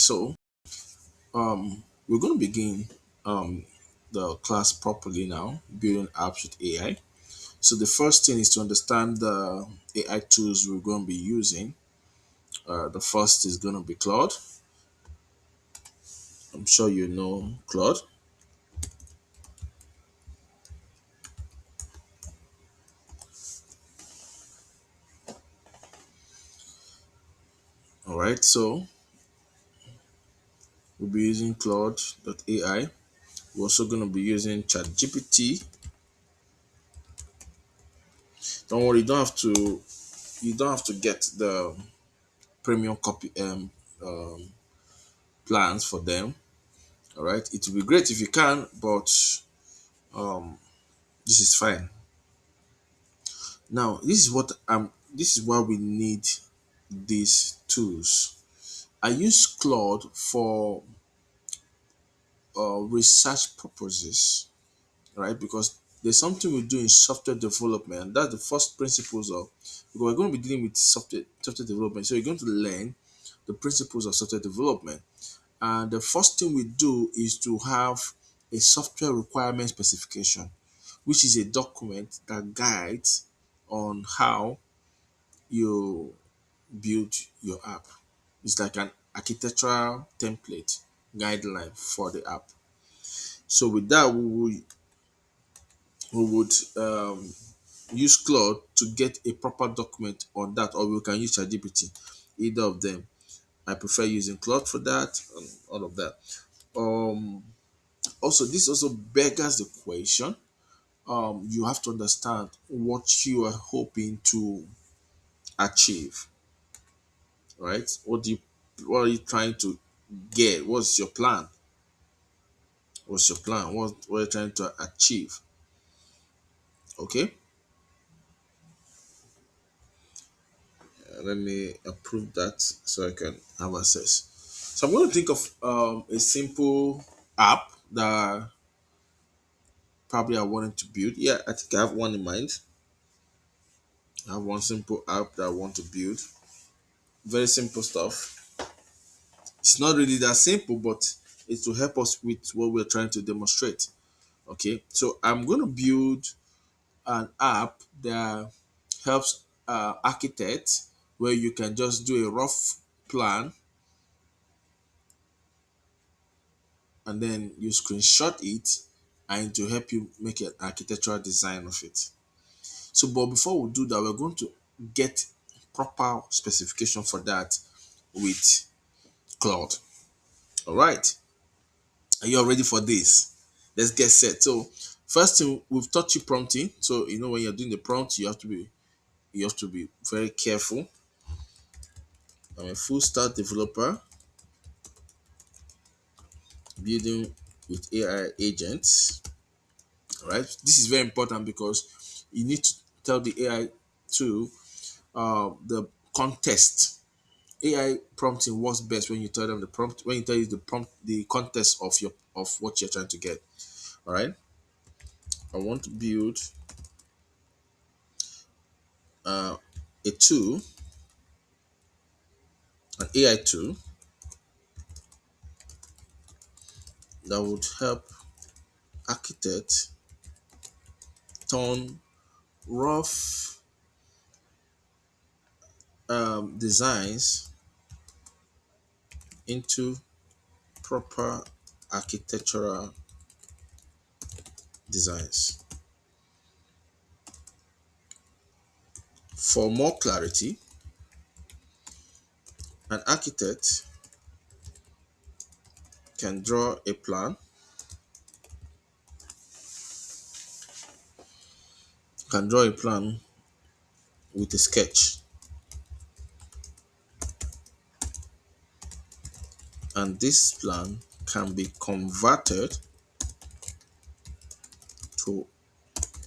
So, we're going to begin um, the class properly now, building apps with AI. So, the first thing is to understand the AI tools we're going to be using. The first is going to be Claude. I'm sure you know Claude. All right, so we'll be using Claude.ai. We're also going to be using ChatGPT. Don't worry, you don't have to get the premium copy plans for them. All right, it would be great if you can, but this is fine. Now, this is why we need these tools. I use Claude for research purposes, right? Because there's something we do in software development, and that's the first principles of, because we're going to be dealing with software development. So you're going to learn the principles of software development. And the first thing we do is to have a software requirement specification, which is a document that guides on how you build your app. It's like an architectural template guideline for the app. So with that, we would use Claude to get a proper document on that, or we can use ChatGPT, either of them. I prefer using Claude for that and all of that. Um, Also, this also beggars the question. You have to understand what you are hoping to achieve, right? What are you trying to get? What's your plan? What's your plan? What are you trying to achieve? Okay. Let me approve that so I can have access. So I'm going to think of a simple app that probably I wanted to build. Yeah, I think I have one in mind. I have one simple app that I want to build. Very simple stuff. It's not really that simple, but it will help us with what we're trying to demonstrate. Okay, so I'm going to build an app that helps architects, where you can just do a rough plan and then you screenshot it, and to help you make an architectural design of it. So, but before we do that, we're going to get proper specification for that with Claude. All right. Are you all ready for this? Let's get set. So, first thing, we've taught you prompting. So, when you're doing the prompt, you have to be very careful. I'm a full stack developer building with AI agents. All right. This is very important because you need to tell the AI to the context. AI prompting works best when you tell them the prompt, when you tell you the context of what you're trying to get. All right. I want to build a tool, an AI tool that would help architects turn rough designs into proper architectural designs. For more clarity, an architect can draw a plan, with a sketch, and this plan can be converted to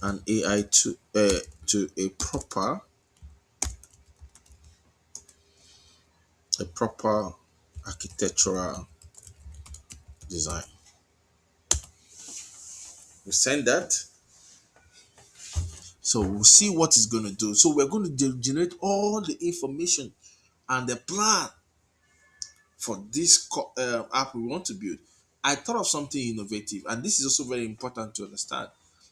an AI to a proper architectural design. We send that, so we'll see what it's going to do. So we're going to generate all the information and the plan for this app we want to build. I thought of something innovative, and this is also very important to understand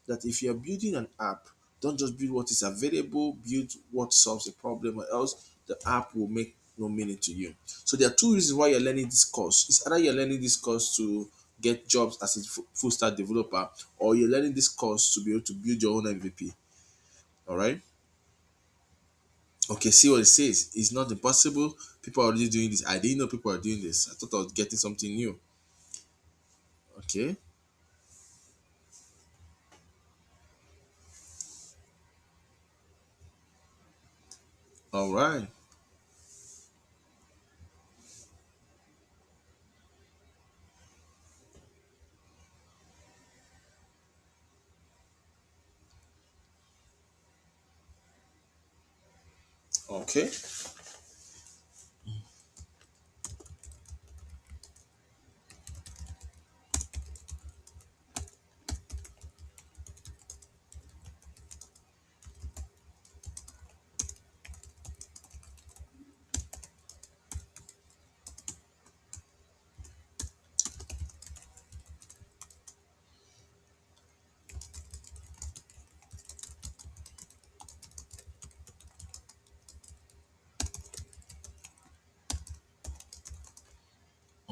that if you're building an app, don't just build what is available, build what solves a problem, or else the app will make no meaning to you. So there are two reasons why you're learning this course. It's either you're learning this course to get jobs as a full stack developer, or you're learning this course to be able to build your own MVP. All right. Okay, see what it says. It's not impossible. People are already doing this. I didn't know people are doing this. I thought I was getting something new. Okay. All right. Okay.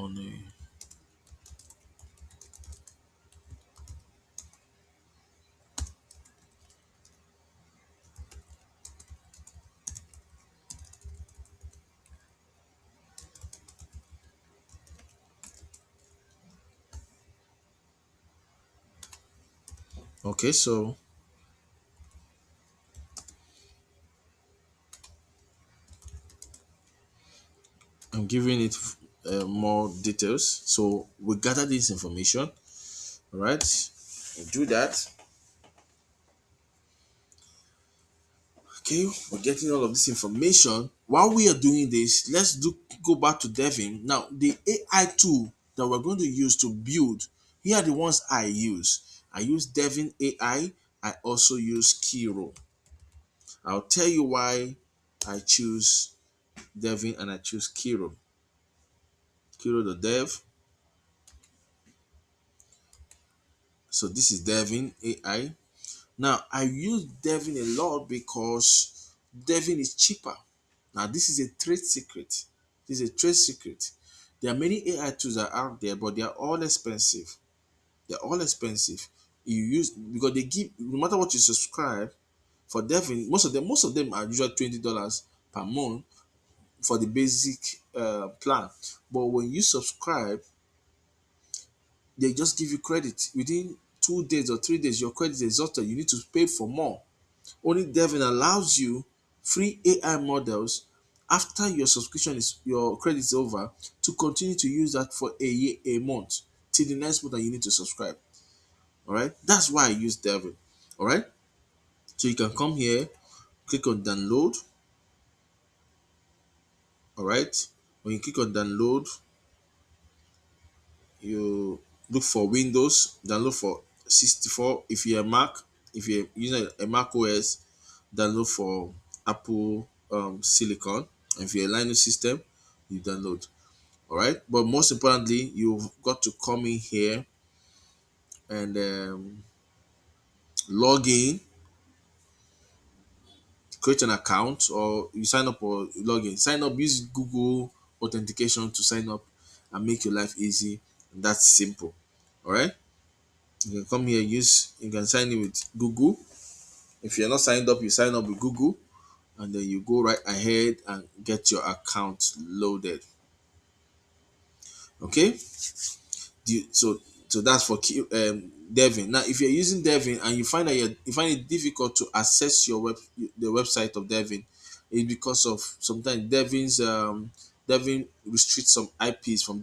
On a, okay, so I'm giving it more details. So we gather this information. All right. We do that. Okay, we're getting all of this information. While we are doing this, let's go back to Devin. Now, the AI tool that we're going to use to build, here are the ones I use. I use Devin AI. I also use Kiro. I'll tell you why I choose Devin and I choose Kiro. Kiro the dev. So this is Devin AI. Now I use Devin a lot because Devin is cheaper. Now this is a trade secret. This is a trade secret. There are many AI tools that are out there, but they are all expensive. They're all expensive. You use because they give no matter what you subscribe for Devin, most of them are usually $20 per month for the basic plan. But when you subscribe, they just give you credit within 2 days or 3 days. Your credit is exhausted. You need to pay for more. Only Devin allows you free AI models after your credit is over to continue to use that for a year, a month till the next month that you need to subscribe. All right, that's why I use Devin. All right, so you can come here, click on download. All right, when you click on download, you look for Windows, download for 64. If you're a Mac, if you're using a Mac OS, download for Apple Silicon. And if you're a Linux system, you download. All right, but most importantly, you've got to come in here and log in, create an account, or you sign up or log in. Sign up, use Google authentication to sign up and make your life easy. And that's simple. All right. You can come here, you can sign in with Google. If you're not signed up, you sign up with Google and then you go right ahead and get your account loaded. Okay. So that's for Devin. Now, if you're using Devin and you find it difficult to access the website of Devin, it's because of sometimes Devin restricts some IPs from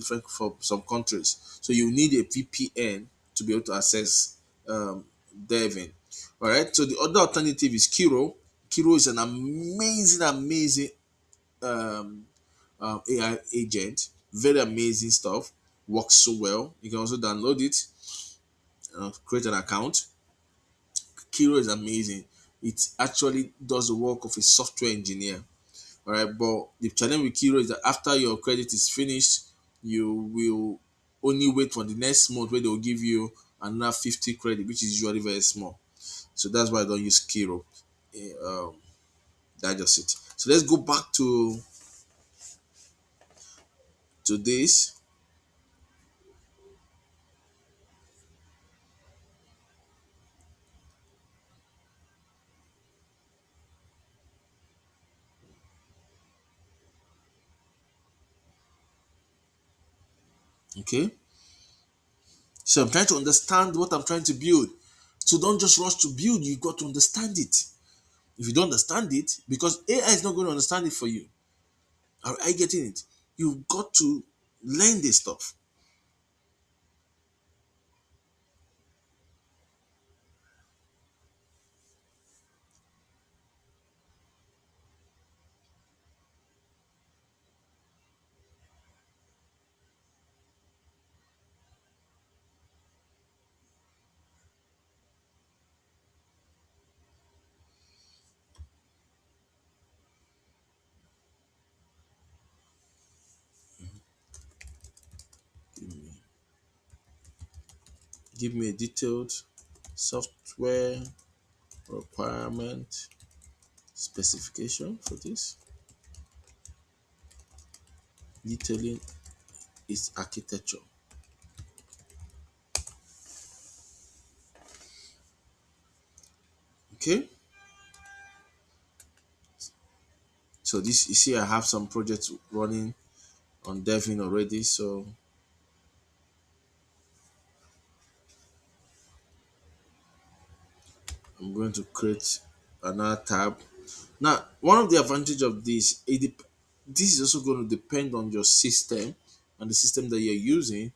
some countries. So you need a VPN to be able to access Devin. All right. So the other alternative is Kiro. Kiro is an amazing um, AI agent. Very amazing stuff. Works so well. You can also download it, create an account. Kiro is amazing. It actually does the work of a software engineer. All right, but the challenge with Kiro is that after your credit is finished, you will only wait for the next month where they will give you another 50 credit, which is usually very small. So that's why I don't use Kiro. Um, that's just it. So let's go back to this. Okay. So I'm trying to understand what I'm trying to build. So don't just rush to build. You got to understand it. If you don't understand it, because AI is not going to understand it for you. Are you getting it? You've got to learn this stuff. Give me a detailed software requirement specification for this. Detailing its architecture. Okay. So this, you see, I have some projects running on Devin already. So I'm going to create another tab. Now, one of the advantage of this, this is also going to depend on your system and the system that you're using.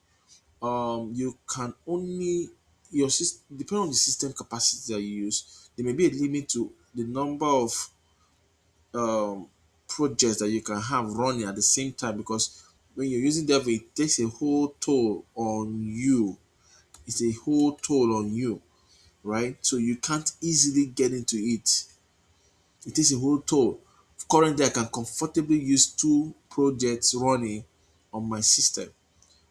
You can only your system depend on the system capacity that you use. There may be a limit to the number of um, projects that you can have running at the same time, because when you're using Devil, it takes a whole toll on you. It's a whole toll on you, right? So you can't easily get into it. It takes a whole toll. Currently, I can comfortably use two projects running on my system.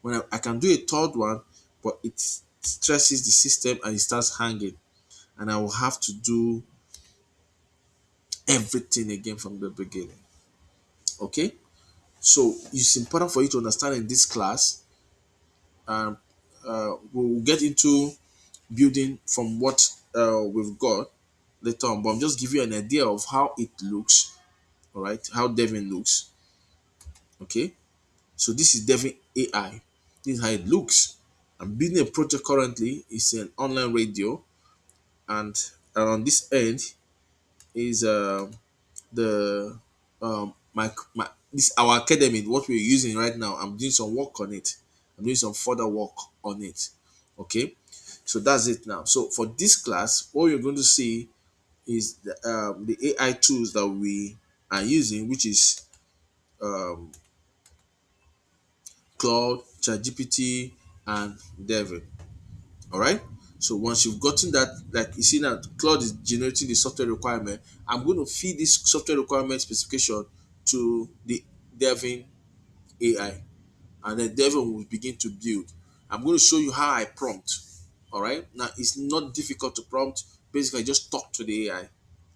When I can do a third one, but it stresses the system and it starts hanging, and I will have to do everything again from the beginning. Okay, so it's important for you to understand in this class. um, we'll get into building from what we've got later on, but I'm just giving you an idea of how it looks. All right, how Devin looks. Okay, so this is Devin AI. This is how it looks. I'm building a project currently. It's an online radio, and on this end is the my this our academy, what we're using right now. I'm doing some work on it. I'm doing some further work on it. Okay, so that's it now. So for this class, what you're going to see is the AI tools that we are using, which is um, Claude, ChatGPT, and Devin. All right. So once you've gotten that, like you see now, Claude is generating the software requirement. I'm going to feed this software requirement specification to the Devin AI, and then Devin will begin to build. I'm going to show you how I prompt. All right. Now it's not difficult to prompt. Basically, just talk to the AI.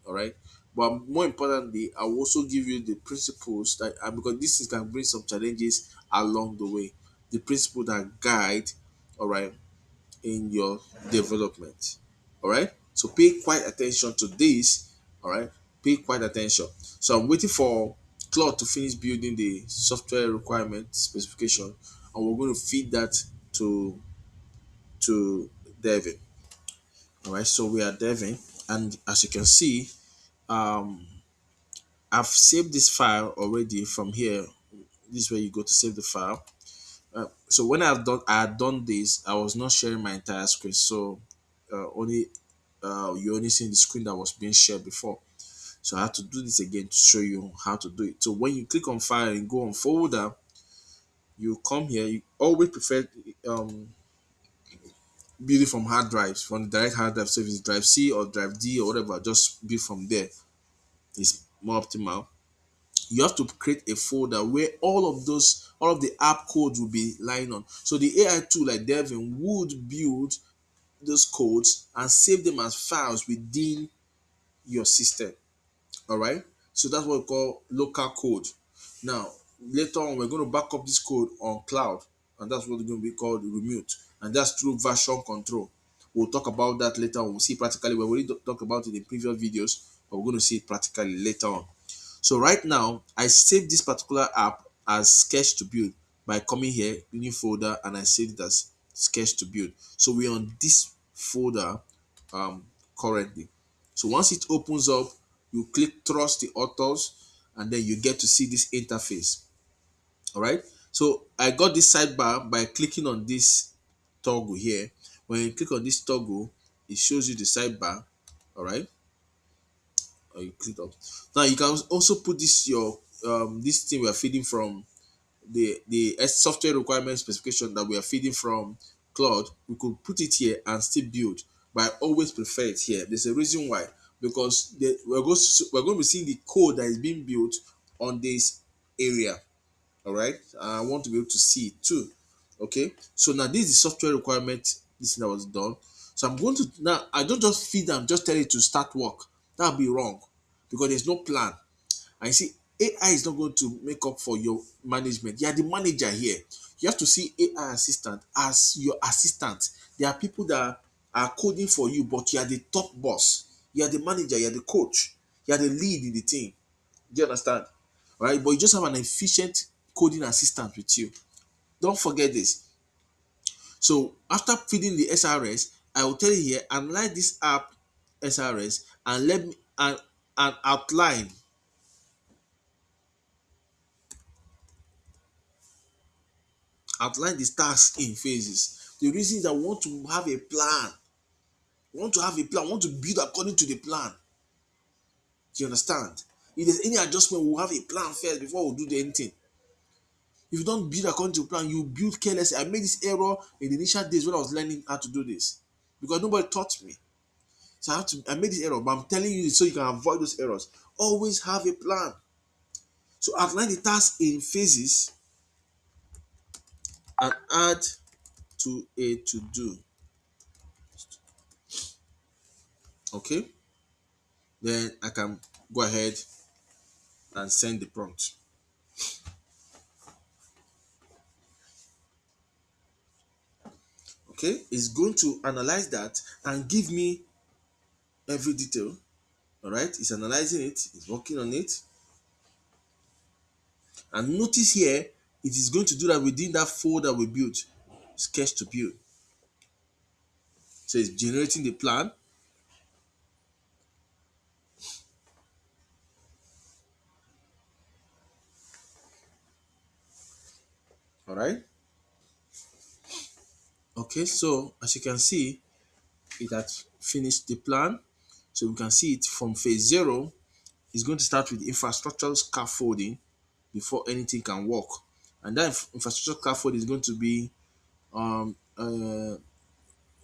All right. But more importantly, I will also give you the principles that, because this is can bring some challenges along the way. The principles that guide, all right, in your development. All right. So pay quite attention to this. All right. Pay quite attention. So I'm waiting for Claude to finish building the software requirement specification, and we're going to feed that to to Devin. All right. So we are Devin, and as you can see, um, I've saved this file already from here. This is where you go to save the file. So when I had done this, I was not sharing my entire screen. So only you only seeing the screen that was being shared before. So I had to do this again to show you how to do it. So when you click on file and go on folder, you come here. You always prefer building from hard drives, from the direct hard drive. So if it's drive C or drive D or whatever, just build from there. It's more optimal. You have to create a folder where all of the app codes will be lying on. So the AI tool like Devin would build those codes and save them as files within your system. All right. So that's what we call local code. Now, later on, we're going to back up this code on cloud, and that's what it's going to be called remote, and that's through version control. We'll talk about that later on. We'll see practically. We already talked about it in previous videos, but we're going to see it practically later on. So right now, I saved this particular app as sketch to build by coming here, new folder, and I saved it as sketch to build. So we're on this folder currently. So once it opens up, you click trust the authors, and then you get to see this interface. All right. So I got this sidebar by clicking on this toggle here. When you click on this toggle, it shows you the sidebar. All right. Or you click up. Now you can also put this your this thing we are feeding from the software requirement specification that we are feeding from Claude. We could put it here and still build, but I always prefer it here. There's a reason why, because we're going to be seeing the code that is being built on this area. All right, I want to be able to see it too. Okay, so now this is the software requirement. This thing that was done. So I'm going to now. I don't just feed and just tell it to start work. That would be wrong, because there's no plan. And you see, AI is not going to make up for your management. You are the manager here. You have to see AI assistant as your assistant. There are people that are coding for you, but you are the top boss. You are the manager, you are the coach, you are the lead in the team. Do you understand? Right? But you just have an efficient coding assistant with you. Don't forget this. So after feeding the SRS, I will tell you here, analyze this app SRS and let me and outline the task in phases. The reason is I want to have a plan. I want to have a plan. I want to build according to the plan. Do you understand? If there's any adjustment, we'll have a plan first before we do anything. If you don't build according to plan, you build carelessly. I made this error in the initial days when I was learning how to do this because nobody taught me. So I made this error, but I'm telling you this so you can avoid those errors. Always have a plan. So outline the task in phases and add to a to do. Okay, then I can go ahead and send the prompt. Okay, it's going to analyze that and give me every detail. All right, it's analyzing it, it's working on it. And notice here, it is going to do that within that folder we built, sketch to build. So it's generating the plan. All right. Okay, so as you can see, it has finished the plan. So we can see it from phase zero. It's going to start with infrastructure scaffolding before anything can work. And that infrastructure scaffold is going to be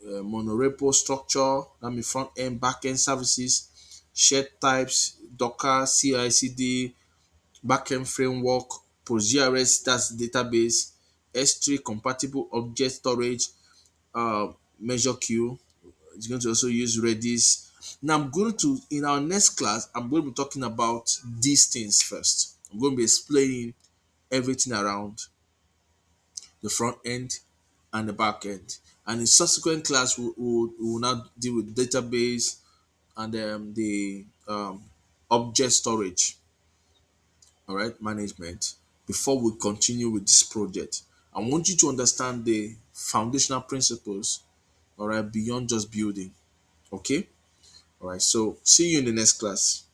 monorepo structure, that means front end, back end services, shared types, Docker, CI/CD, backend framework, PostgreSQL, that's database, S3 compatible object storage, Measure Q. It's going to also use Redis. Now I'm going to, in our next class, I'm going to be talking about these things first. I'm going to be explaining everything around the front end and the back end. And in subsequent class, we will now deal with database and the object storage, all right, management, before we continue with this project. I want you to understand the foundational principles, all right, beyond just building. Okay, all right. So see you in the next class.